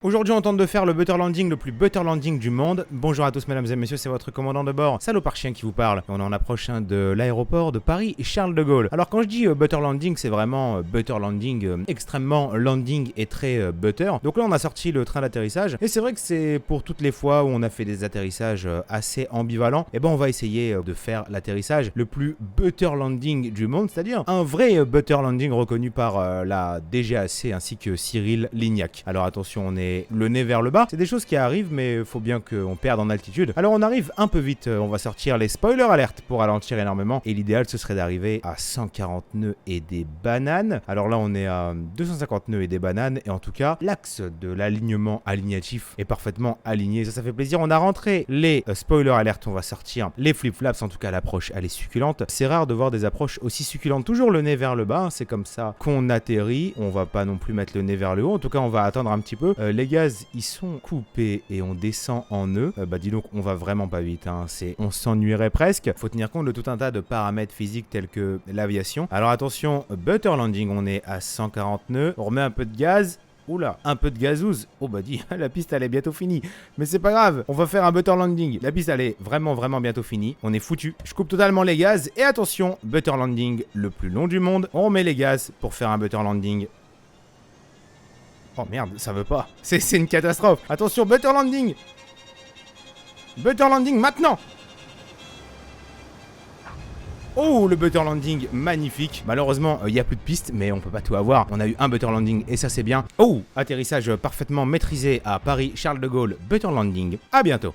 Aujourd'hui, on tente de faire le butter landing le plus butter landing du monde. Bonjour à tous, mesdames et messieurs, c'est votre commandant de bord, Salopard Chien qui vous parle. Et on est en approchant de l'aéroport de Paris et Charles de Gaulle. Alors, quand je dis butter landing, c'est vraiment butter landing, extrêmement landing et très butter. Donc là, on a sorti le train d'atterrissage. Et c'est vrai que c'est pour toutes les fois où on a fait des atterrissages assez ambivalents. Et ben, on va essayer de faire l'atterrissage le plus butter landing du monde, c'est-à-dire un vrai butter landing reconnu par la DGAC ainsi que Cyril Lignac. Alors attention, on est le nez vers le bas, c'est des choses qui arrivent mais il faut bien qu'on perde en altitude. Alors on arrive un peu vite, on va sortir les spoiler alert pour ralentir énormément et l'idéal ce serait d'arriver à 140 nœuds et des bananes. Alors là on est à 250 nœuds et des bananes et en tout cas l'axe de l'alignement alignatif est parfaitement aligné, ça fait plaisir. On a rentré les spoiler alert, on va sortir les flip flaps, en tout cas l'approche elle est succulente. C'est rare de voir des approches aussi succulentes, toujours le nez vers le bas, c'est comme ça qu'on atterrit. On va pas non plus mettre le nez vers le haut, en tout cas on va attendre un petit peu. Les gaz ils sont coupés et on descend en nœud. Bah dis donc on va vraiment pas vite, hein. On s'ennuierait presque. Faut tenir compte de tout un tas de paramètres physiques tels que l'aviation. Alors attention, butter landing, on est à 140 nœuds. On remet un peu de gaz. Oula, un peu de gazouze. Oh bah dis, la piste elle est bientôt finie. Mais c'est pas grave, on va faire un butter landing. La piste elle est vraiment bientôt finie. On est foutu. Je coupe totalement les gaz. Et attention, butter landing le plus long du monde. On remet les gaz pour faire un butter landing. Oh merde, ça veut pas. C'est une catastrophe. Attention, butter landing. Butter landing maintenant. Oh, le butter landing, magnifique. Malheureusement, il n'y a plus de piste, mais on peut pas tout avoir. On a eu un butter landing et ça c'est bien. Oh, atterrissage parfaitement maîtrisé à Paris, Charles de Gaulle, butter landing. À bientôt.